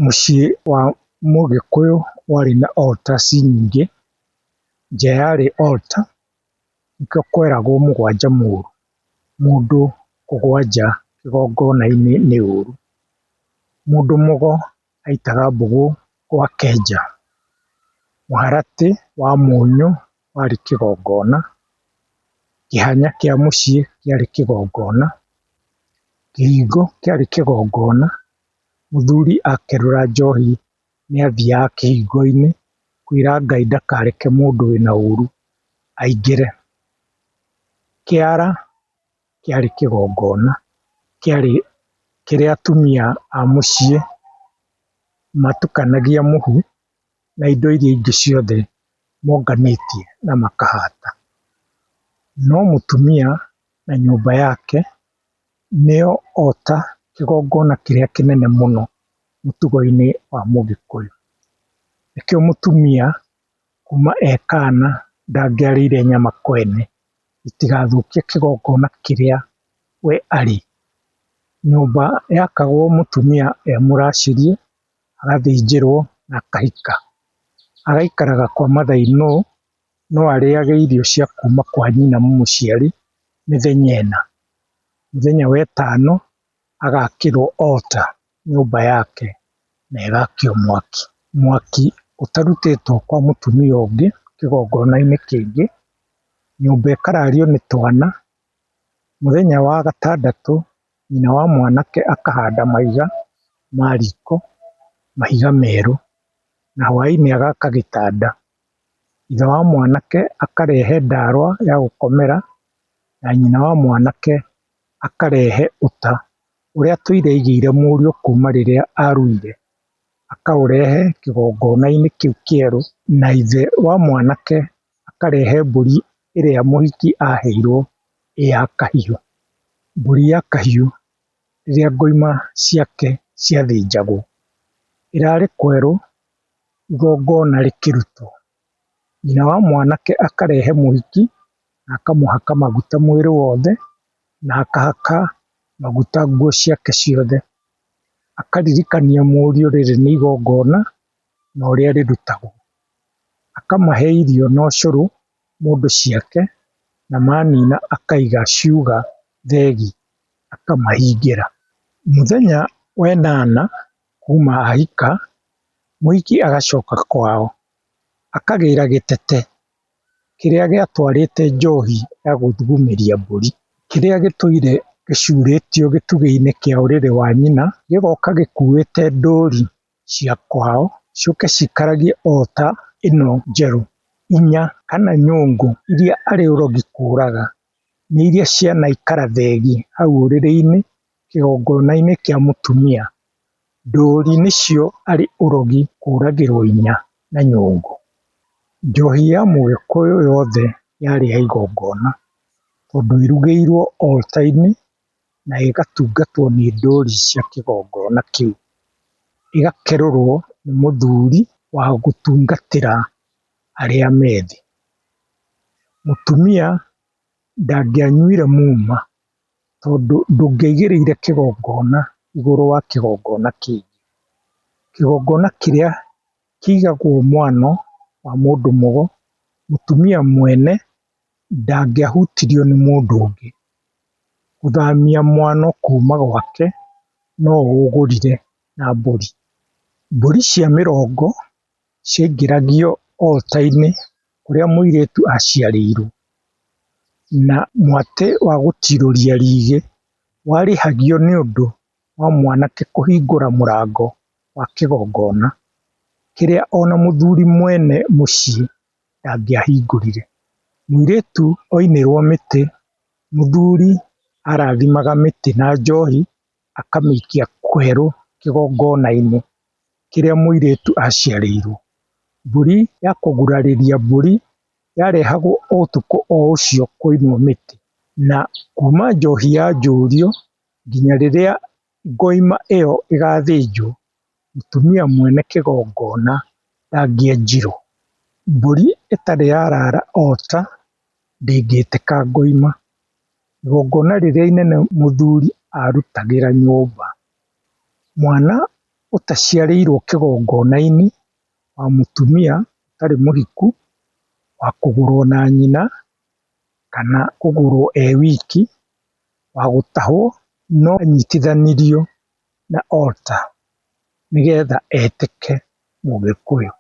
Mũciĩ wa Mũgĩkũyũ warĩ na altars nyingĩ. Nja yarĩ altar nĩkĩo kweragwo mũgwanja mũũru. Mũndũ kũgwa nja kĩgongona-inĩ nĩ ũũru. Mũndũ mũgo aitaga mbũgũ gwake nja. Mũharatĩ wa mũnyũ warĩ kĩgongona. Kĩhanya kĩa mũciĩ kĩarĩ kĩgongona. Kĩhingo kĩarĩ kĩgongona. Mũthuri akerũra njohi nĩathiaga kĩhingo-inĩ kwĩra Ngai ndakareke mũndũ wĩna ũũru aingĩre. Kĩara kĩarĩ kĩgongona, kĩarĩ kĩrĩa atumia a mũciĩ matukanagia mũhu na indo iria ingĩ ciothe monganĩtie na makahata. No mũtumia na nyũmba yake nĩyo altar, kĩgongona kĩrĩa kĩnene mũno mũtugo-inĩ wa Mũgĩkũyũ. Nĩkĩo mũtumia kuma e kaana ndangĩarĩire nyama kwene itigathũkie kĩgongona kĩrĩa we arĩ. Nyũmba yakagwo mũtumia e mũracĩrie, agathĩnjĩrwo na akahika. Agaikaraga kwa mathainũ, no arĩage irio cia kuma kwa nyina mũmũciari mĩthenya ĩna. Mũthenya wa ĩtano agakĩrwo altar nyũmba yake na ĩgakio mwaki. Mwaki ũtarutĩtwo kwa mũtumia ũngĩ kĩgongona-inĩ kĩngĩ. Nyũmba ĩkarario nĩ twana. Mũthenya wa gatandatũ nyina wa mwanake akahanda mahiga ma riko, mahiga merũ, na hwaĩ-inĩ agaka gĩtanda. Ithe wa mwanake akarehe ndarwa ya gũkomera na nyina wa mwanake akarehe ũta ũrĩa Tũire aigĩire mũriũ kuma rĩrĩa aruire, akaũrehe kĩgongona-inĩ kĩu kĩerũ, na ithe wa mwanake akarehe mbũri ĩrĩa mũhiki aheirwo ĩ ya kahiũ. Mbũri ya kahiũ rĩrĩa ngoima ciake ciathĩnjagwo ĩrarĩ kwerũ igongona rĩkĩrutwo. Nyina wa mwanake akarehe mũhiki na akamũhaka maguta mwĩrĩ wothe na akahaka maguta nguo ciake ciothe. Akaririkania mũriũ rĩrĩ nĩ igongona na ũrĩa rĩrutagwo. Akamahe irio na ũcũrũ mũndũ ciake, na manina akaiga ciuga thegi akamahingĩra. Mũthenya wa ĩnana kuma ahika, mũhiki agacoka kwao akagĩra gĩtete kĩrĩa gĩatwarĩte njohi ya gũthugumĩria mbũri, kĩrĩa gĩtũire gĩcurĩtio gĩtugĩ-inĩ kĩa ũrĩrĩ wa nyina, gĩgoka gĩkuĩte ndũri cia kwao ciũke cikaragie altar ĩno njerũ. Inya kana nyũngũ iria arĩ ũrogi kũraga nĩ iria cianaikara thegi hau ũrĩrĩ-inĩ kĩgongona-inĩ kĩa mũtumia. Ndũri nĩcio arĩ ũrogi kũragĩrwo inya na nyũngũ. Njohi ya Mũgĩkũyũ yothe yarĩ ya igongona tondũ ĩrugĩirwo altar-inĩ na ĩgatungatwo nĩ ndũri cia kĩgongona kĩu. Ĩgakerũrwo nĩ mũthuri wa gũtungatĩra arĩa methĩ. Mũtumia ndangĩanyuire muma tondũ ndũngĩaigĩrĩire kĩgongona igũrũ wa kĩgongona kĩngĩ. Kĩgongona kĩrĩa kĩigagwo mwano wa mũndũ mũgo, mũtumia mwene ndangĩahutirio nĩ mũndũ ũngĩ. Gũthamia mwano kuma gwake no ũgũrire na mbũri. Mbũri cia mĩrongo ciaingĩragio altar-inĩ kũrĩa mũirĩtu aciarĩirwo, na mwatĩ wa gũtirũria rigĩ warĩhagio nĩ ũndũ wa mwanake kũhingũra mũrango wa kĩgongona kĩrĩa ona mũthuri mwene mũciĩ ndangĩahingũrire. Mũirĩtu oinĩrwo mĩtĩ, mũthuri arathimaga mĩtĩ na njohi akamĩikia kwerũ kĩgongona-inĩ kĩrĩa mũirĩtu aciarĩirwo. Mbũri ya kũgurarĩria mbũri yarehagwo o ũtukũ o ũcio kũinwo mĩtĩ, na kuma njohi ya njũrio nginya rĩrĩa ngoima ĩyo ĩgathĩnjwo, mũtumia mwene kĩgongona ndangĩenjirwo. Mbũri ĩtarĩ yarara altar ndĩngĩtĩka ngoima. Igongona rĩrĩa inene mũthuri arutagĩra nyũmba. Mwana ũtaciarĩirwo kĩgongona-inĩ, wa mũtumia ũtarĩ mũhiku, wa kũgũrwo na nyina, kana kũgũrwo e wiki, wa gũtahwo, no anyitithanirio na altar nĩgetha etĩke Mũgĩkũyũ.